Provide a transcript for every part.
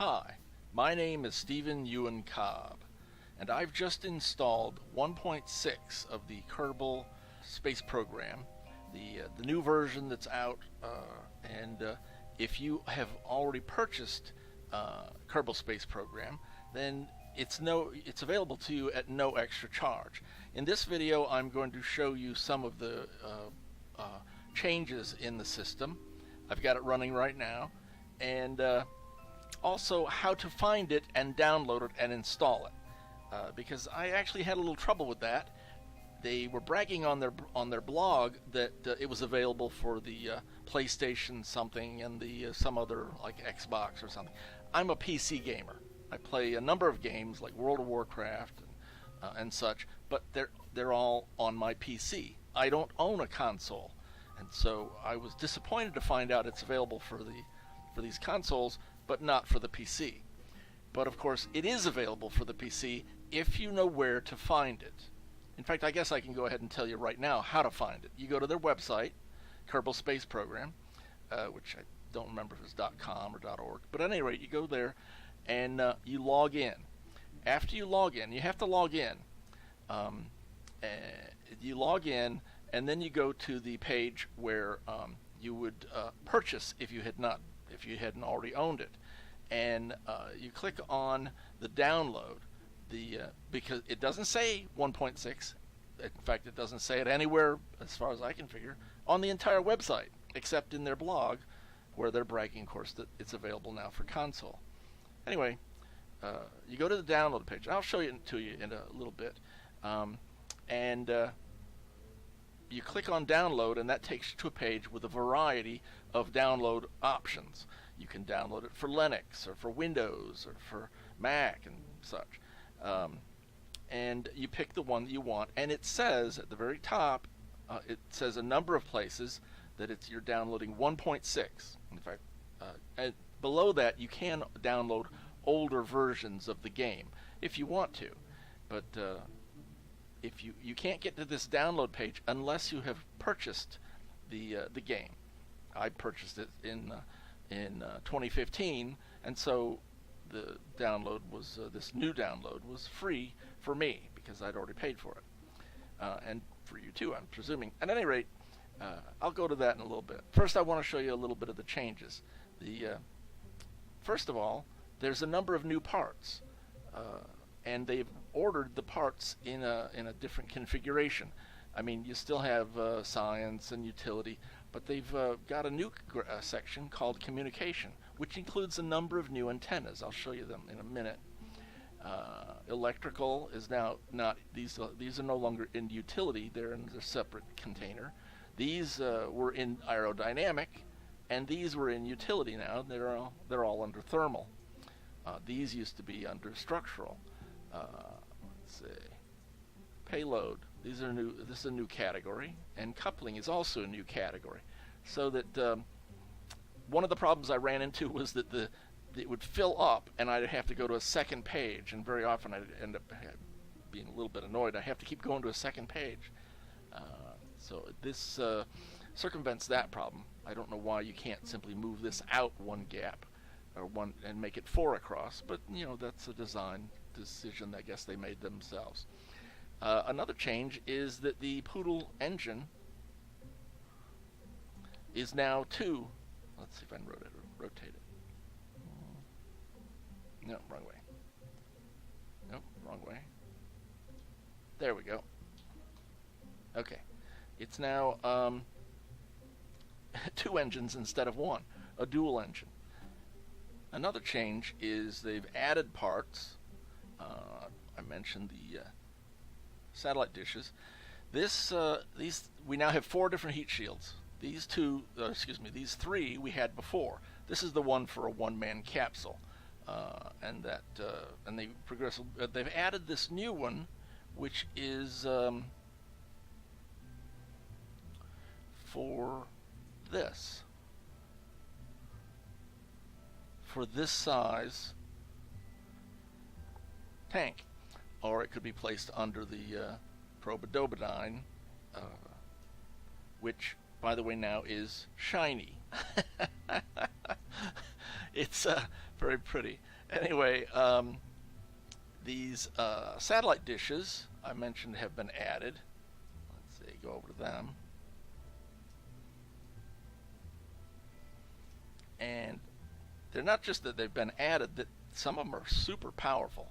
Hi, my name is Euin Cobb, and I've just installed 1.6 of the Kerbal Space Program, the new version that's out. And if you have already purchased Kerbal Space Program, then it's available to you at no extra charge. In this video, I'm going to show you some of the changes in the system. I've got it running right now, and also how to find it and download it and install it, because I actually had a little trouble with that. They were bragging on their blog that it was available for the PlayStation something and the some other like Xbox or something. I'm a PC gamer. I play a number of games like World of Warcraft and such, but they're all on my PC. I don't own a console, and so I was disappointed to find out it's available for these consoles, but not for the PC. But of course, it is available for the PC if you know where to find it. In fact, I guess I can go ahead and tell you right now how to find it. You go to their website, Kerbal Space Program, which I don't remember if it's .com or .org, but at any rate, you go there and you log in. After you log in, you have to log in. You log in, and then you go to the page where you would purchase if you hadn't already owned it, and you click on the download. Because it doesn't say 1.6. In fact, it doesn't say it anywhere, as far as I can figure, on the entire website, except in their blog, where they're bragging, of course, that it's available now for console. Anyway, you go to the download page. I'll show it to you in a little bit, and you click on download, and that takes you to a page with a variety of download options. You can download it for Linux or for Windows or for Mac and such. And you pick the one that you want, and it says at the very top, it says a number of places that you're downloading 1.6. In fact, below that you can download older versions of the game if you want to, but if you can't get to this download page unless you have purchased the game. I purchased it in 2015, and so the download was this new download was free for me because I'd already paid for it, and for you too, I'm presuming. At any rate, I'll go to that in a little bit. First, I want to show you a little bit of the changes. First of all, there's a number of new parts, and they've ordered the parts in a different configuration. I mean, you still have science and utility, but they've got a new section called communication, which includes a number of new antennas. I'll show you them in a minute. Electrical is now not, these are no longer in utility, they're in a separate container. These were in aerodynamic, and these were in utility now. They're all under thermal. These used to be under structural. Let's see. Payload. These are new. This is a new category, and coupling is also a new category. So that one of the problems I ran into was that it would fill up, and I'd have to go to a second page, and very often I'd end up being a little bit annoyed. I have to keep going to a second page. So this circumvents that problem. I don't know why you can't simply move this out one gap, or one, and make it 4 across. But that's a design decision I guess they made themselves. Another change is that the Poodle engine is now 2. Let's see if I can rotate it. No, wrong way. Nope, wrong way. There we go. Okay. It's now 2 engines instead of 1. A dual engine. Another change is they've added parts. I mentioned the satellite dishes. These we now have 4 different heat shields. These 3 we had before. This is the one for a one-man capsule, and they they've added this new one, which is for this size tank, or it could be placed under the Probodobodine, which, by the way, now is shiny. It's very pretty. Anyway, these satellite dishes I mentioned have been added. Let's see, go over to them. And they're not just that they've been added, that some of them are super powerful.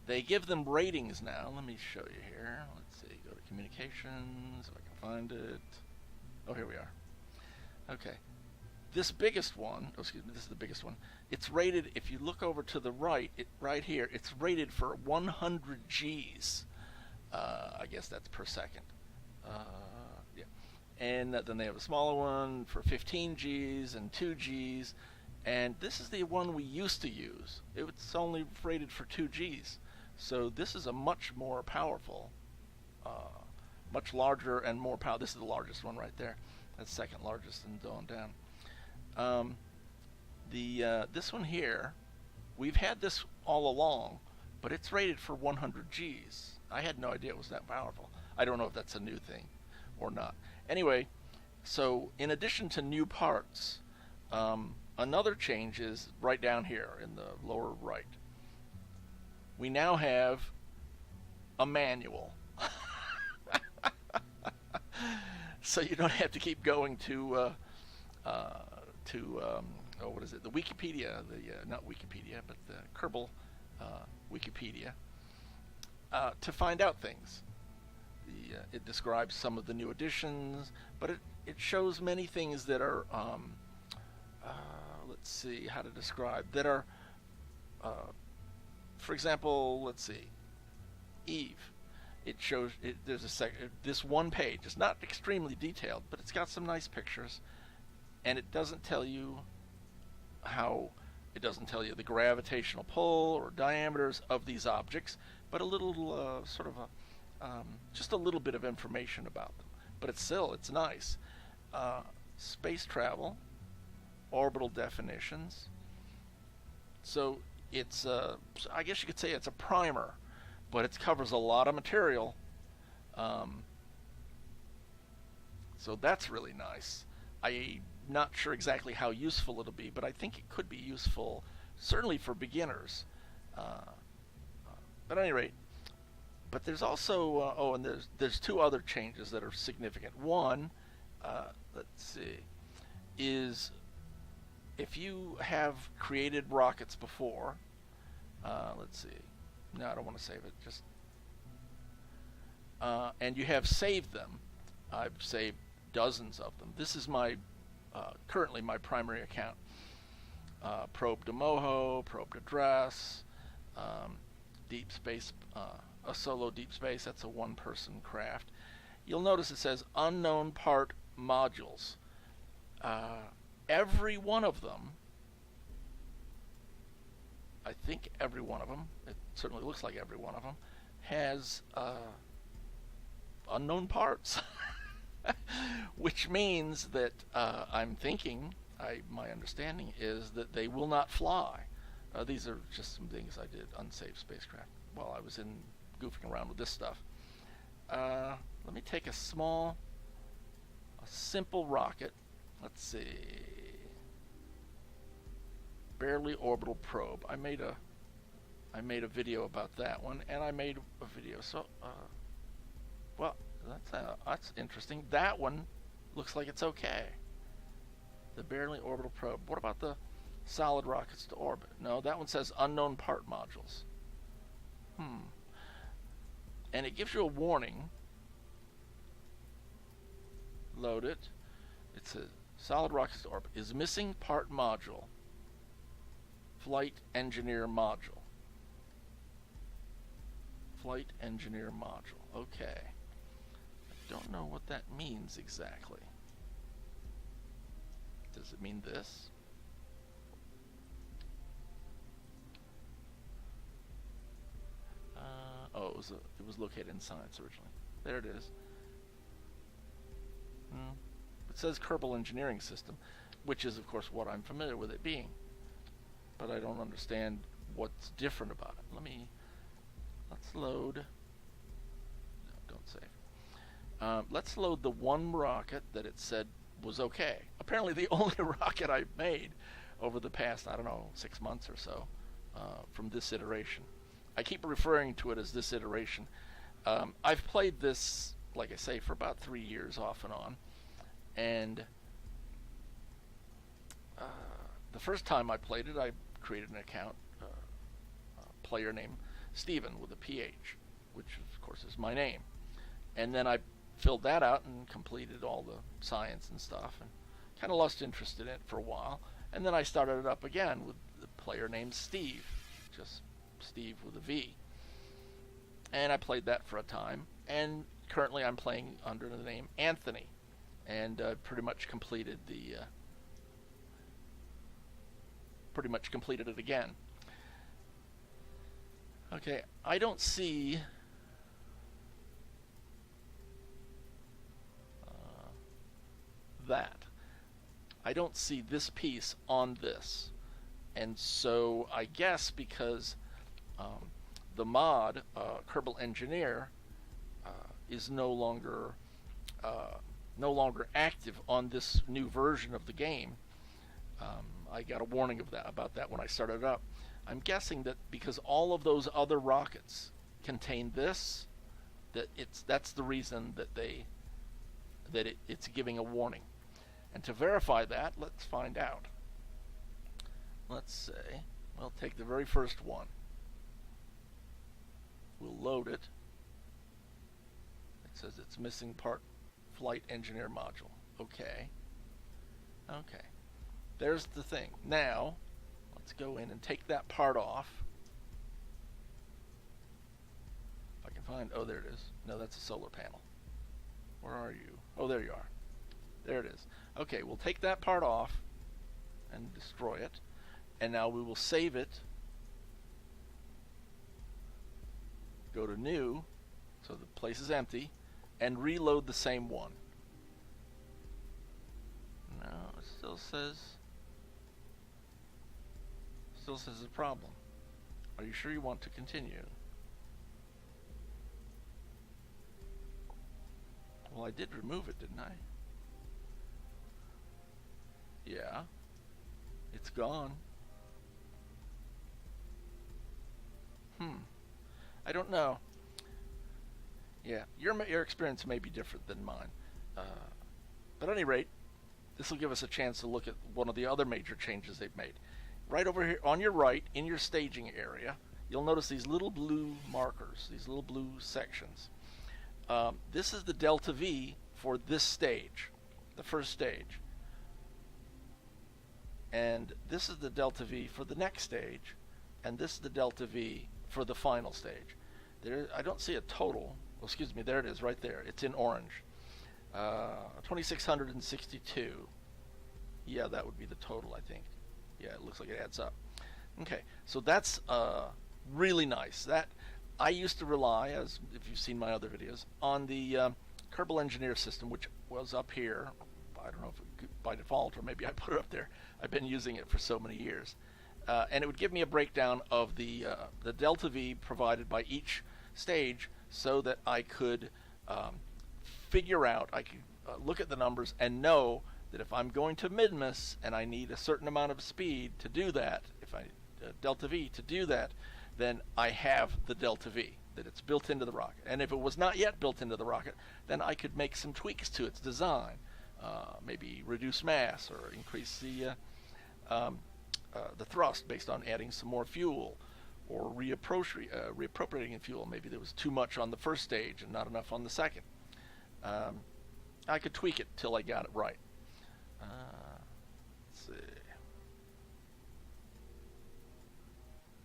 They give them ratings now. Let me show you here. Let's see, go to communications, if I can find it. Oh, here we are. Okay. This biggest one, oh, excuse me, this is the biggest one. It's rated, if you look over to the right, right here, it's rated for 100 Gs. I guess that's per second. Yeah. And then they have a smaller one for 15 Gs and 2 Gs. And this is the one we used to use. It's only rated for 2 Gs. So this is a much more powerful, much larger and more powerful. This is the largest one right there. That's second largest and going down. This one here, we've had this all along, but it's rated for 100 Gs. I had no idea it was that powerful. I don't know if that's a new thing or not. Anyway, so in addition to new parts, another change is right down here in the lower right. We now have a manual. So you don't have to keep going to what is it? The Wikipedia, not Wikipedia, but the Kerbal Wikipedia, to find out things. It describes some of the new additions, but it shows many things that are, let's see how to describe, that are, for example, let's see, Eve. It shows, there's this one page. It's not extremely detailed, but it's got some nice pictures, and it doesn't tell you it doesn't tell you the gravitational pull or diameters of these objects, but a little just a little bit of information about them. But it's nice. Space travel, orbital definitions. So it's I guess you could say it's a primer, but it covers a lot of material. So that's really nice. I'm not sure exactly how useful it'll be, but I think it could be useful, certainly for beginners. But at any rate, but there's also and there's two other changes that are significant. One, let's see, is if you have created rockets before, let's see. No, I don't want to save it. Just and you have saved them. I've saved dozens of them. This is my currently my primary account. Probe to Moho, Probe to Dress, Deep Space, a solo deep space. That's a one-person craft. You'll notice it says unknown part modules. Every one of them, I think every one of them, it certainly looks like every one of them, has unknown parts. Which means that I'm thinking, my understanding is that they will not fly. These are just some things I did, unsafe spacecraft, while I was goofing around with this stuff. Let me take a simple rocket. Let's see. Barely orbital probe. I made a video about that one, and I made a video. So, well, that's interesting. That one looks like it's okay. The barely orbital probe. What about the solid rockets to orbit? No, that one says unknown part modules. And it gives you a warning. Load it. It says solid rockets to orbit is missing part module. Flight engineer module. Flight engineer module. Okay. I don't know what that means exactly. Does it mean this? It was located in science originally. There it is. It says Kerbal Engineering System, which is, of course, what I'm familiar with it being. But I don't understand what's different about it. Let's load. No, don't save. Let's load the one rocket that it said was okay. Apparently the only rocket I've made over the past, I don't know, 6 months or so. from this iteration. I keep referring to it as this iteration. I've played this, like I say, for about 3 years off and on, and the first time I played it, I created an account, player name Steven with a PH, which of course is my name, and then I filled that out and completed all the science and stuff, and kind of lost interest in it for a while, and then I started it up again with the player named Steve, just Steve with a V, and I played that for a time, and currently I'm playing under the name Anthony, and pretty much completed it again. Okay, I don't see that. I don't see this piece on this, and so I guess because the mod Kerbal Engineer is no longer active on this new version of the game. I got a warning about that when I started it up. I'm guessing that because all of those other rockets contain this, that's the reason that it's giving a warning. And to verify that, let's find out. Let's say, we'll take the very first one. We'll load it. It says it's missing part flight engineer module. Okay. Okay. There's the thing. Now, let's go in and take that part off. If I can find, oh, there it is. No, that's a solar panel. Where are you? Oh, there you are. There it is. Okay, we'll take that part off and destroy it. And now we will save it. Go to new, so the place is empty, and reload the same one. No, it still says a problem. Are you sure you want to continue? Well, I did remove it, didn't I? Yeah. It's gone. I don't know. Yeah, your experience may be different than mine. But at any rate, this will give us a chance to look at one of the other major changes they've made. Right over here on your right, in your staging area, you'll notice these little blue markers, these little blue sections. This is the delta V for this stage, the first stage. And this is the delta V for the next stage, and this is the delta V for the final stage. I don't see a total. Oh, excuse me, there it is right there. It's in orange. 2,662. Yeah, that would be the total, I think. Yeah, it looks like it adds up. Okay, so that's really nice. That I used to rely, as if you've seen my other videos, on the Kerbal Engineer system, which was up here. I don't know if it, by default, or maybe I put it up there. I've been using it for so many years. And it would give me a breakdown of the delta V provided by each stage, so that I could figure out, I could look at the numbers and know that if I'm going to mid-miss and I need a certain amount of speed to do that, if I delta V to do that, then I have the delta V, that it's built into the rocket. And if it was not yet built into the rocket, then I could make some tweaks to its design, maybe reduce mass or increase the thrust based on adding some more fuel, or reappropriating fuel. Maybe there was too much on the first stage and not enough on the second. I could tweak it till I got it right. Let's see.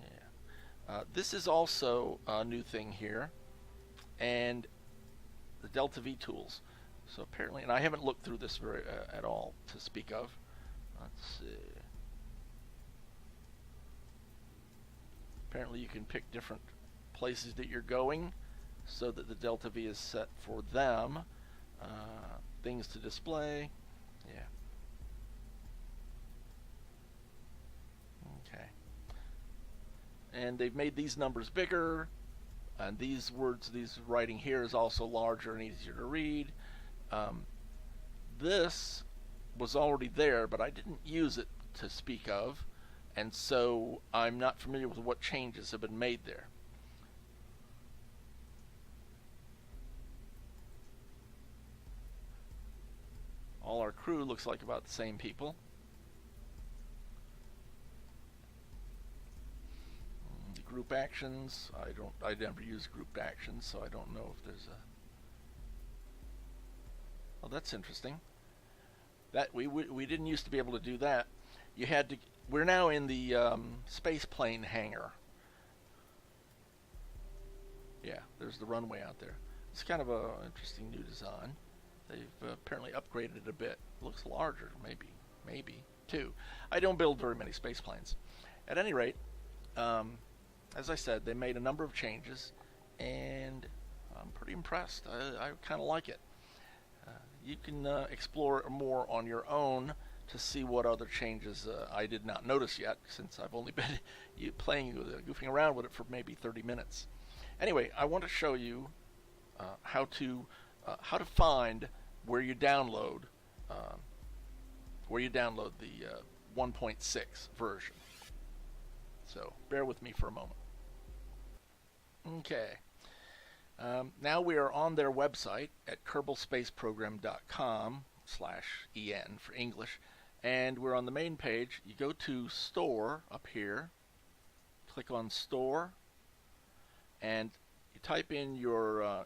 Yeah. This is also a new thing here, and the delta V tools. So apparently, and I haven't looked through this very at all to speak of. Let's see. Apparently you can pick different places that you're going so that the delta V is set for them. Things to display. Yeah. Okay. And they've made these numbers bigger, and these writing here is also larger and easier to read. This was already there, but I didn't use it to speak of, and so I'm not familiar with what changes have been made there. All our crew looks like about the same people. The group actions, I never use group actions, so I don't know if there's a... Oh, that's interesting. That we didn't used to be able to do that. You had to. We're now in the space plane hangar. Yeah, there's the runway out there. It's kind of a interesting new design. They've apparently upgraded it a bit. Looks larger, maybe too. I don't build very many space planes. At any rate, as I said, they made a number of changes, and I'm pretty impressed. I kind of like it. You can explore more on your own to see what other changes I did not notice yet, since I've only been playing with it, goofing around with it for maybe 30 minutes. Anyway, I want to show you how to find where you download the 1.6 version. So bear with me for a moment. Okay. Now we are on their website at kerbal-spaceprogram.com/en for English, and we're on the main page. You go to Store up here, click on Store, and you type in your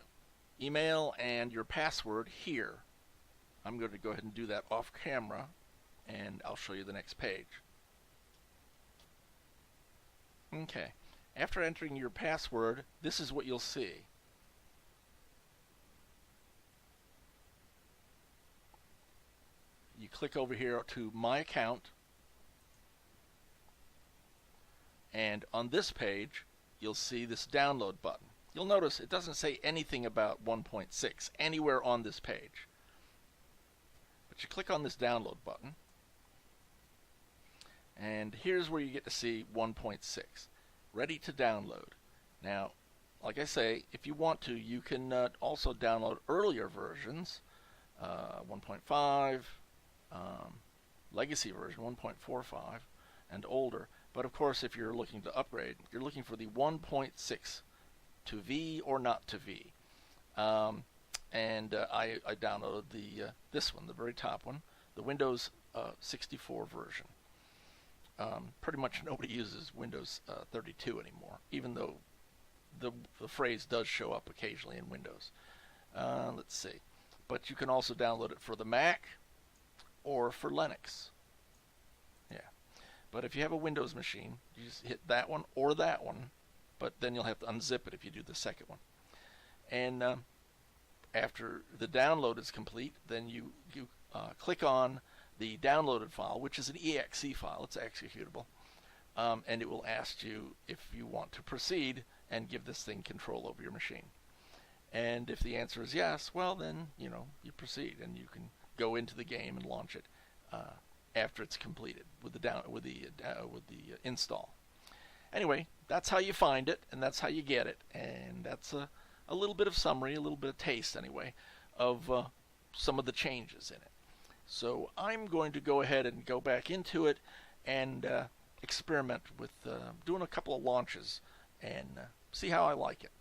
email and your password here. I'm going to go ahead and do that off camera, and I'll show you the next page. Okay. After entering your password, this is what you'll see. You click over here to My Account, and on this page you'll see this download button. You'll notice it doesn't say anything about 1.6 anywhere on this page. But you click on this download button, and here's where you get to see 1.6, ready to download. Now, like I say, if you want to, you can also download earlier versions, 1.5, legacy version 1.45, and older. But of course, if you're looking to upgrade, you're looking for the 1.6 to V or not to V. I downloaded this one, the very top one, the Windows 64 version. Pretty much nobody uses Windows 32 anymore, even though the phrase does show up occasionally in Windows. Let's see. But you can also download it for the Mac or for Linux. Yeah. But if you have a Windows machine, you just hit that one or that one, but then you'll have to unzip it if you do the second one. And after the download is complete, then you click on the downloaded file, which is an exe file. It's executable. And it will ask you if you want to proceed and give this thing control over your machine. And if the answer is yes, well then, you proceed and you can go into the game and launch it after it's completed with the install. Anyway, that's how you find it, and that's how you get it, and that's a little bit of summary, a little bit of taste anyway, of some of the changes in it. So I'm going to go ahead and go back into it and experiment with doing a couple of launches and see how I like it.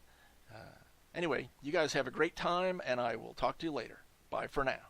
Anyway, you guys have a great time, and I will talk to you later. Bye for now.